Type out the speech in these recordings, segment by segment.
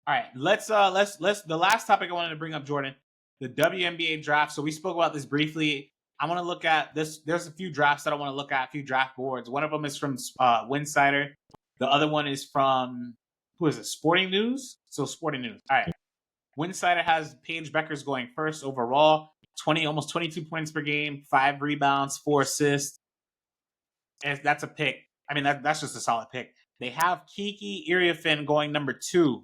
All right, let's the last topic I wanted to bring up, Jordan, the WNBA draft. So we spoke about this briefly. I want to look at this. There's a few drafts that I want to look at, a few draft boards. One of them is from Winsider. The other one is from who is it? Sporting News. So Sporting News. All right. Winsider has Paige Beckers going first overall, almost 22 points per game, 5 rebounds, 4 assists. And that's a pick. I mean, that's just a solid pick. They have Kiki Iriafen going number 2.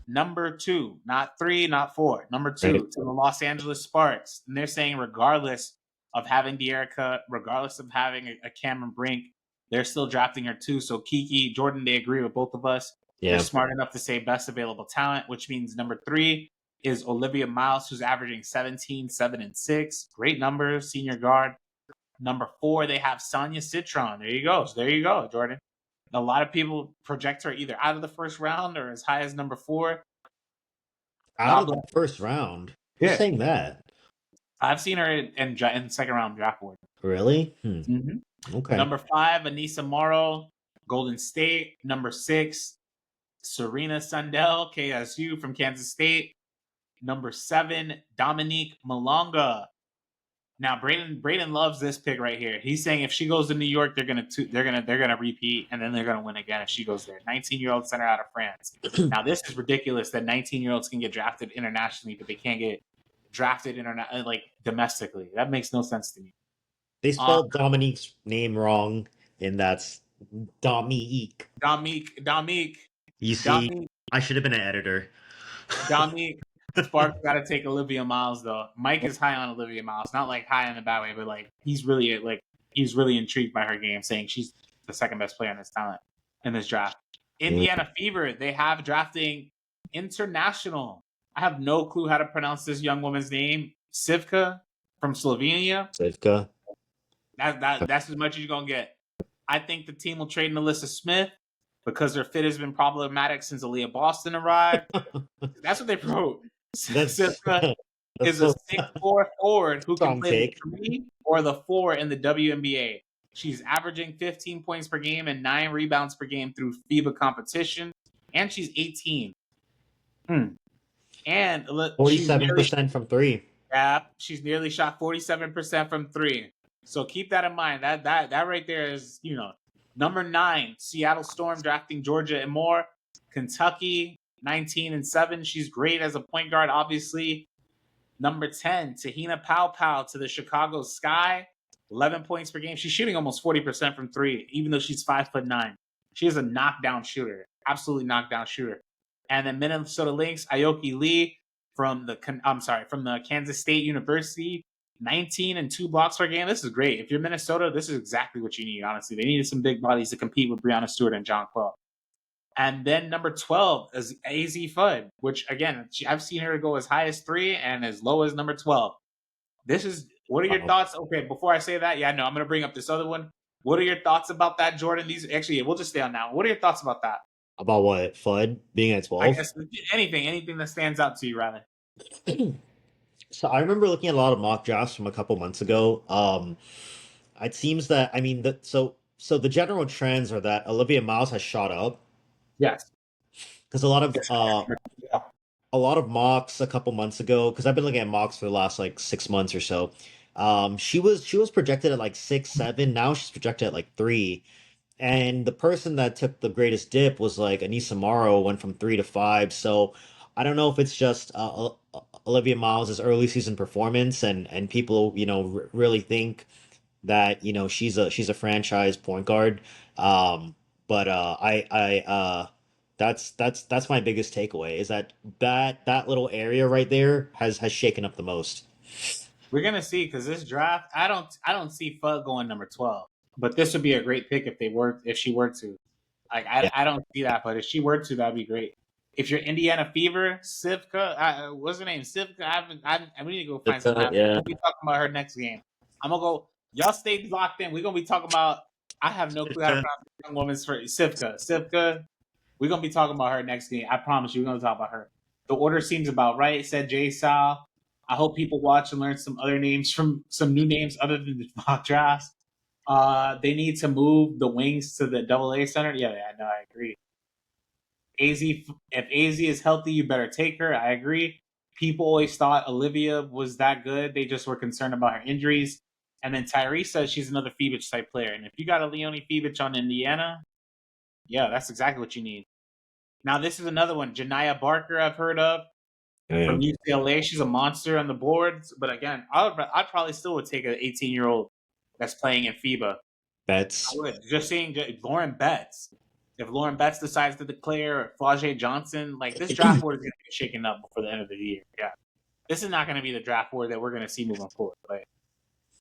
Number 2, not 3, not 4. Number 2 Right. to the Los Angeles Sparks. And they're saying regardless of having De'Erica, regardless of having a Cameron Brink, they're still drafting her too. So Kiki, Jordan, they agree with both of us. Yeah. They're smart enough to say best available talent, which means number 3 is Olivia Miles, who's averaging 17, 7, and 6. Great numbers, senior guard. Number 4, they have Sonia Citron. There you go. So there you go, Jordan. A lot of people project her either out of the first round or as high as number 4. Out of the first round? Who's saying that? I've seen her in second round draft board. Really? Mm-hmm. Okay. Number 5, Aneesah Morrow, Golden State. Number 6, Serena Sundell, KSU from Kansas State. Number 7, Dominique Malonga. Now, Braden loves this pick right here. He's saying if she goes to New York, they're gonna repeat, and then they're gonna win again if she goes there. 19-year-old center out of France. Now, this is ridiculous that 19-year-olds can get drafted internationally, but they can't get drafted domestically. That makes no sense to me. They spelled Dominique's name wrong, and that's Dominique. Dominique. You see, Dominique. I should have been an editor. Dominique. Sparks got to take Olivia Miles though. Mike is high on Olivia Miles, not like high in a bad way, but like he's really intrigued by her game, saying she's the second best player in this talent in this draft. Indiana Fever, they have drafting international. I have no clue how to pronounce this young woman's name. Sivka from Slovenia. Sivka. That's as much as you're gonna get. I think the team will trade Melissa Smith because her fit has been problematic since Aaliyah Boston arrived. That's what they wrote. Sivka is a 6'4" forward who can play the 3 or the 4 in the WNBA. She's averaging 15 points per game and 9 rebounds per game through FIBA competition, and she's 18. And 47% from 3. Yeah, she's nearly shot 47% from 3. So keep that in mind. That right there is, number 9, Seattle Storm drafting Georgia and more. Kentucky, 19-7. She's great as a point guard, obviously. Number 10, Tahina Pau to the Chicago Sky. 11 points per game. She's shooting almost 40% from 3, even though she's 5'9". She is a knockdown shooter. Absolutely knockdown shooter. And then Minnesota Lynx, Aoki Lee from the Kansas State University. 19 and 2 blocks per game. This is great. If you're Minnesota, this is exactly what you need, honestly. They needed some big bodies to compete with Breanna Stewart and John Quill. And then number 12 is Azzi Fudd, which, again, I've seen her go as high as 3 and as low as number 12. What are your thoughts? Okay, before I say that, I'm going to bring up this other one. What are your thoughts about that, Jordan? We'll just stay on that. What are your thoughts about that? About what? Fudd being at 12? I guess anything that stands out to you, rather. So I remember looking at a lot of mock drafts from a couple months ago. It seems that so the general trends are that Olivia Miles has shot up. Yes, because a lot of mocks a couple months ago. Because I've been looking at mocks for the last 6 months or so. She was projected at 6, 7. Now she's projected at 3. And the person that took the greatest dip was Aneesah Morrow, went from 3 to 5. So I don't know if it's just Olivia Miles' early season performance and people really think that she's a franchise point guard. But that's my biggest takeaway is that little area right there has shaken up the most. We're gonna see because this draft, I don't see Fudd going number 12, but this would be a great pick if she were to. I don't see that, but if she were to, that'd be great. If you're Indiana Fever, Sivka, what's her name? Sivka. We need to go find some. Yeah. We'll be talking about her next game. I'm gonna go. Y'all stay locked in. We're gonna be talking about. I have no clue how to pronounce the young woman's for Sivka. We're gonna be talking about her next game. I promise you, we're gonna talk about her. The order seems about right. Said Jay Sal. I hope people watch and learn some other names from some new names other than the mock drafts. They need to move the wings to the AA center. Yeah, no, I agree. If AZ is healthy, you better take her. I agree. People always thought Olivia was that good. They just were concerned about her injuries. And then Tyrese, she's another Phoebich type player. And if you got a Leonie Phoebich on Indiana, yeah, that's exactly what you need. Now, this is another one. Janiyah Barker, I've heard of Yeah. from UCLA. She's a monster on the boards. But again, I'd probably still would take an 18-year-old that's playing in FIBA. I Betts. would. Just seeing Lauren Betts. If Lauren Betts decides to declare, or Flau'jae Johnson, like this draft board is going to get shaken up before the end of the year. Yeah. This is not going to be the draft board that we're going to see moving forward. But